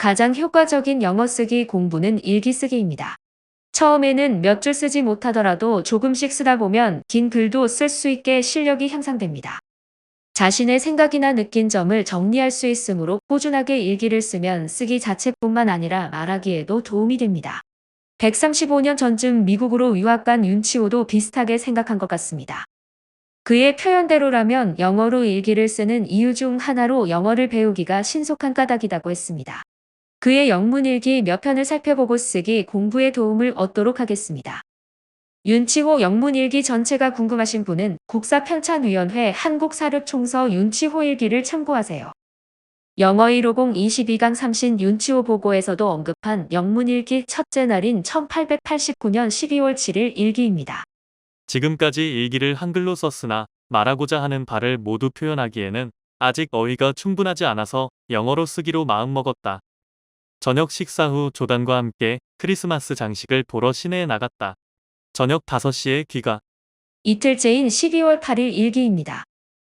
가장 효과적인 영어 쓰기 공부는 일기 쓰기입니다. 처음에는 몇 줄 쓰지 못하더라도 조금씩 쓰다 보면 긴 글도 쓸 수 있게 실력이 향상됩니다. 자신의 생각이나 느낀 점을 정리할 수 있으므로 꾸준하게 일기를 쓰면 쓰기 자체뿐만 아니라 말하기에도 도움이 됩니다. 135년 전쯤 미국으로 유학 간 윤치호도 비슷하게 생각한 것 같습니다. 그의 표현대로라면 영어로 일기를 쓰는 이유 중 하나로 영어를 배우기가 신속한 까닭이라고 했습니다. 그의 영문일기 몇 편을 살펴보고 쓰기 공부에 도움을 얻도록 하겠습니다. 윤치호 영문일기 전체가 궁금하신 분은 국사편찬위원회 한국사립총서 윤치호 일기를 참고하세요. 영어 150 22강 30 윤치호 보고에서도 언급한 영문일기 첫째 날인 1889년 12월 7일 일기입니다. 지금까지 일기를 한글로 썼으나 말하고자 하는 바를 모두 표현하기에는 아직 어휘가 충분하지 않아서 영어로 쓰기로 마음먹었다. 저녁 식사 후 조단과 함께 크리스마스 장식을 보러 시내에 나갔다. 저녁 5시에 귀가. 이틀째인 12월 8일 일기입니다.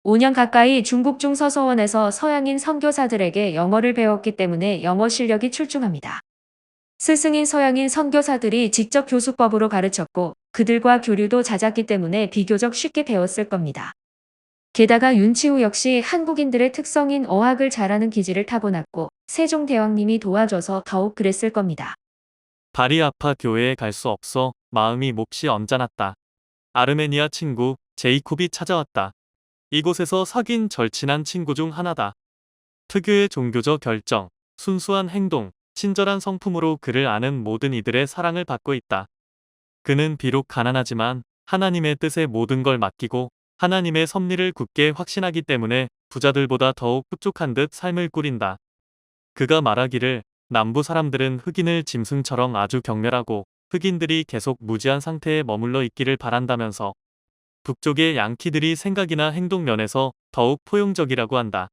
5년 가까이 중국 중서서원에서 서양인 선교사들에게 영어를 배웠기 때문에 영어 실력이 출중합니다. 스승인 서양인 선교사들이 직접 교수법으로 가르쳤고 그들과 교류도 잦았기 때문에 비교적 쉽게 배웠을 겁니다. 게다가 윤치호 역시 한국인들의 특성인 어학을 잘하는 기질을 타고났고 세종대왕님이 도와줘서 더욱 그랬을 겁니다. 발이 아파 교회에 갈 수 없어 마음이 몹시 언짢았다. 아르메니아 친구 제이콥이 찾아왔다. 이곳에서 사귄 절친한 친구 중 하나다. 특유의 종교적 결정, 순수한 행동, 친절한 성품으로 그를 아는 모든 이들의 사랑을 받고 있다. 그는 비록 가난하지만 하나님의 뜻에 모든 걸 맡기고 하나님의 섭리를 굳게 확신하기 때문에 부자들보다 더욱 흡족한 듯 삶을 꾸린다. 그가 말하기를 남부 사람들은 흑인을 짐승처럼 아주 경멸하고 흑인들이 계속 무지한 상태에 머물러 있기를 바란다면서 북쪽의 양키들이 생각이나 행동 면에서 더욱 포용적이라고 한다.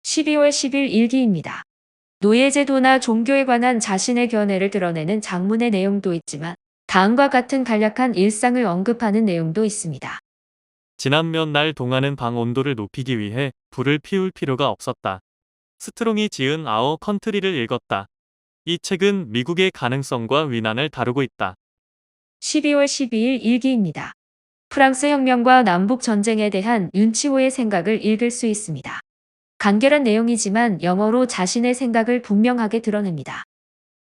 12월 10일 일기입니다. 노예제도나 종교에 관한 자신의 견해를 드러내는 장문의 내용도 있지만 다음과 같은 간략한 일상을 언급하는 내용도 있습니다. 지난 몇 날 동안은 방 온도를 높이기 위해 불을 피울 필요가 없었다. 스트롱이 지은 아워 컨트리를 읽었다. 이 책은 미국의 가능성과 위난을 다루고 있다. 12월 12일 일기입니다. 프랑스 혁명과 남북 전쟁에 대한 윤치호의 생각을 읽을 수 있습니다. 간결한 내용이지만 영어로 자신의 생각을 분명하게 드러냅니다.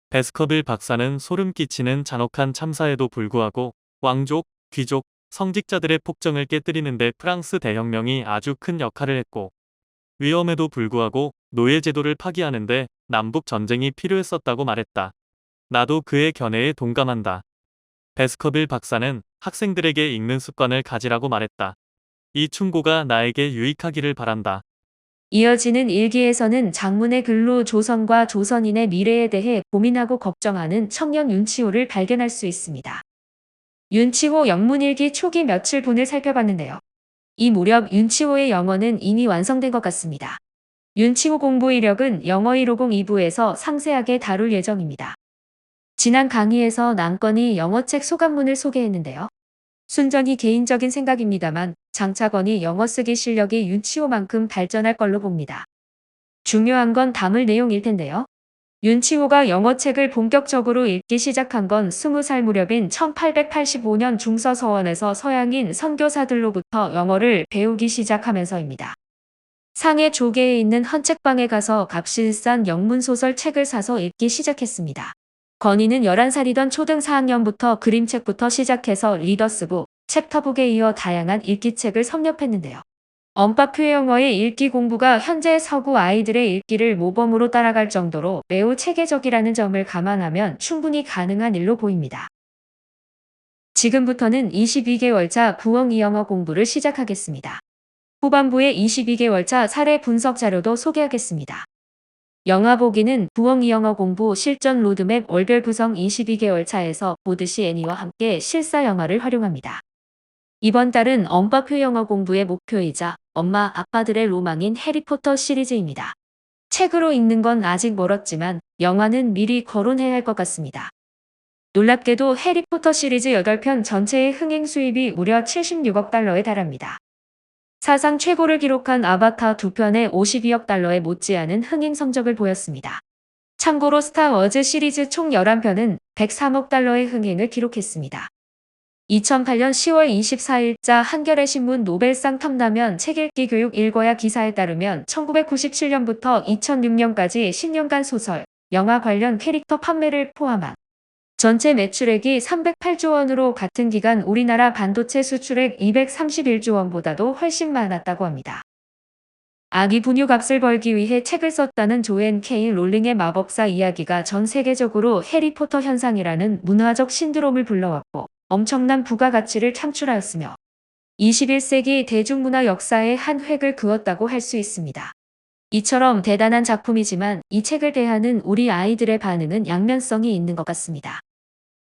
베스커빌 박사는 소름 끼치는 잔혹한 참사에도 불구하고 왕족, 귀족, 성직자들의 폭정을 깨뜨리는데 프랑스 대혁명이 아주 큰 역할을 했고 위험에도 불구하고 노예제도를 파기하는데 남북 전쟁이 필요했었다고 말했다. 나도 그의 견해에 동감한다. 베스커빌 박사는 학생들에게 읽는 습관을 가지라고 말했다. 이 충고가 나에게 유익하기를 바란다. 이어지는 일기에서는 장문의 글로 조선과 조선인의 미래에 대해 고민하고 걱정하는 청년 윤치호를 발견할 수 있습니다. 윤치호 영문일기 초기 며칠분을 살펴봤는데요. 이 무렵 윤치호의 영어는 이미 완성된 것 같습니다. 윤치호 공부 이력은 영어 150 2부에서 상세하게 다룰 예정입니다. 지난 강의에서 남건이 영어책 소감문을 소개했는데요. 순전히 개인적인 생각입니다만 장차건이 영어 쓰기 실력이 윤치호만큼 발전할 걸로 봅니다. 중요한 건 담을 내용일 텐데요. 윤치호가 영어책을 본격적으로 읽기 시작한 건 20살 무렵인 1885년 중서서원에서 서양인 선교사들로부터 영어를 배우기 시작하면서입니다. 상해 조계에 있는 헌책방에 가서 값실싼 영문소설 책을 사서 읽기 시작했습니다. 건이는 11살이던 초등 4학년부터 그림책부터 시작해서 리더스북, 챕터북에 이어 다양한 읽기책을 섭렵했는데요. 언어표 영어의 읽기 공부가 현재 서구 아이들의 읽기를 모범으로 따라갈 정도로 매우 체계적이라는 점을 감안하면 충분히 가능한 일로 보입니다. 지금부터는 22개월차 부엉이 영어 공부를 시작하겠습니다. 후반부에 22개월차 사례 분석 자료도 소개하겠습니다. 영화 보기는 부엉이 영어 공부 실전 로드맵 월별 구성 22개월 차에서 보듯이 애니와 함께 실사 영화를 활용합니다. 이번 달은 언어표 영어 공부의 목표이자 엄마 아빠들의 로망인 해리포터 시리즈입니다. 책으로 읽는 건 아직 멀었지만 영화는 미리 거론해야 할 것 같습니다. 놀랍게도 해리포터 시리즈 8편 전체의 흥행 수입이 무려 76억 달러에 달합니다. 사상 최고를 기록한 아바타 2편의 52억 달러에 못지않은 흥행 성적을 보였습니다. 참고로 스타워즈 시리즈 총 11편은 103억 달러의 흥행을 기록했습니다. 2008년 10월 24일자 한겨레 신문 노벨상 탐나면 책 읽기 교육 읽어야 기사에 따르면 1997년부터 2006년까지 10년간 소설, 영화 관련 캐릭터 판매를 포함한 전체 매출액이 308조 원으로 같은 기간 우리나라 반도체 수출액 231조 원보다도 훨씬 많았다고 합니다. 아기 분유값을 벌기 위해 책을 썼다는 조앤 K 롤링의 마법사 이야기가 전 세계적으로 해리포터 현상이라는 문화적 신드롬을 불러왔고 엄청난 부가가치를 창출하였으며 21세기 대중문화 역사의 한 획을 그었다고 할 수 있습니다. 이처럼 대단한 작품이지만 이 책을 대하는 우리 아이들의 반응은 양면성이 있는 것 같습니다.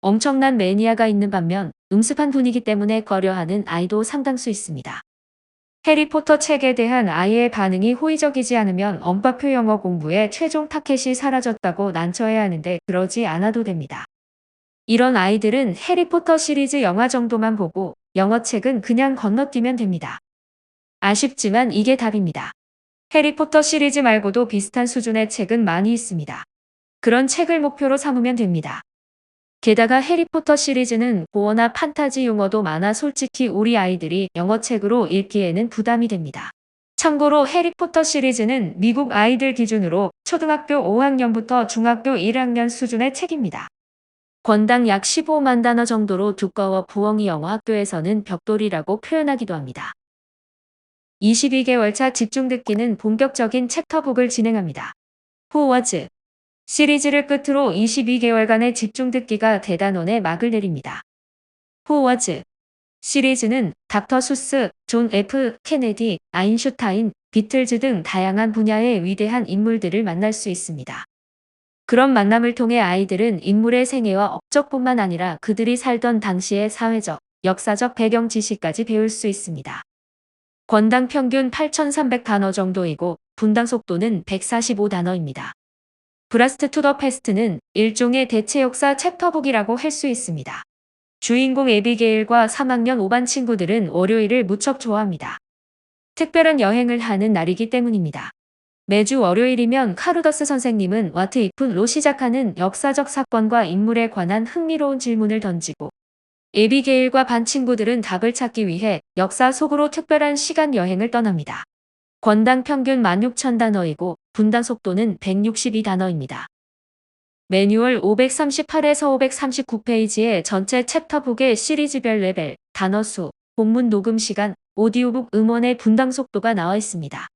엄청난 매니아가 있는 반면 음습한 분위기 때문에 꺼려하는 아이도 상당수 있습니다. 해리포터 책에 대한 아이의 반응이 호의적이지 않으면 언어표 영어 공부에 최종 타켓이 사라졌다고 난처해야 하는데 그러지 않아도 됩니다. 이런 아이들은 해리포터 시리즈 영화 정도만 보고 영어책은 그냥 건너뛰면 됩니다. 아쉽지만 이게 답입니다. 해리포터 시리즈 말고도 비슷한 수준의 책은 많이 있습니다. 그런 책을 목표로 삼으면 됩니다. 게다가 해리포터 시리즈는 고어나 판타지 용어도 많아 솔직히 우리 아이들이 영어책으로 읽기에는 부담이 됩니다. 참고로 해리포터 시리즈는 미국 아이들 기준으로 초등학교 5학년부터 중학교 1학년 수준의 책입니다. 권당 약 15만 단어 정도로 두꺼워 부엉이 영어 학교에서는 벽돌이라고 표현하기도 합니다. 22개월차 집중 듣기는 본격적인 챕터북을 진행합니다. 호워즈 시리즈를 끝으로 22개월간의 집중 듣기가 대단원에 막을 내립니다. 호워즈 시리즈는 닥터 수스, 존 F. 케네디, 아인슈타인, 비틀즈 등 다양한 분야의 위대한 인물들을 만날 수 있습니다. 그런 만남을 통해 아이들은 인물의 생애와 업적뿐만 아니라 그들이 살던 당시의 사회적, 역사적 배경 지식까지 배울 수 있습니다. 권당 평균 8,300단어 정도이고 분당 속도는 145단어입니다. 브라스트 투 더 패스트는 일종의 대체 역사 챕터북이라고 할 수 있습니다. 주인공 에비게일과 3학년 5반 친구들은 월요일을 무척 좋아합니다. 특별한 여행을 하는 날이기 때문입니다. 매주 월요일이면 카루더스 선생님은 What if로 시작하는 역사적 사건과 인물에 관한 흥미로운 질문을 던지고 에비게일과 반 친구들은 답을 찾기 위해 역사 속으로 특별한 시간 여행을 떠납니다. 권당 평균 16,000단어이고 분단 속도는 162단어입니다. 매뉴얼 538에서 539페이지의 전체 챕터북의 시리즈별 레벨, 단어 수, 본문 녹음 시간, 오디오북 음원의 분당 속도가 나와 있습니다.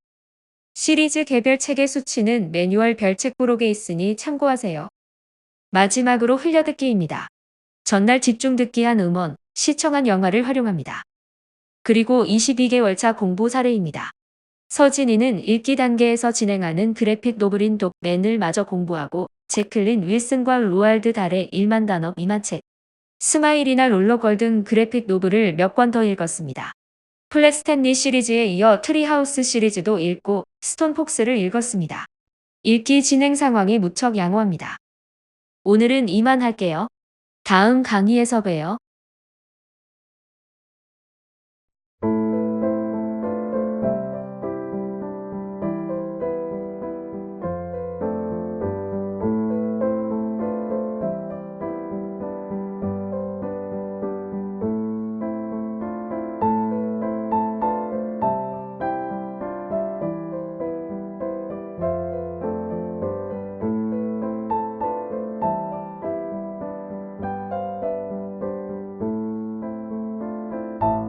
시리즈 개별 책의 수치는 매뉴얼 별책 부록에 있으니 참고하세요. 마지막으로 흘려듣기입니다. 전날 집중 듣기한 음원, 시청한 영화를 활용합니다. 그리고 22개월차 공부 사례입니다. 서진이는 읽기 단계에서 진행하는 그래픽 노블인 독맨을 마저 공부하고 제클린 윌슨과 로알드 달의 1만 단어 미만 책, 스마일이나 롤러걸 등 그래픽 노블을 몇 권 더 읽었습니다. 플랫 스탠리 시리즈에 이어 트리하우스 시리즈도 읽고 스톤폭스를 읽었습니다. 읽기 진행 상황이 무척 양호합니다. 오늘은 이만 할게요. 다음 강의에서 봬요.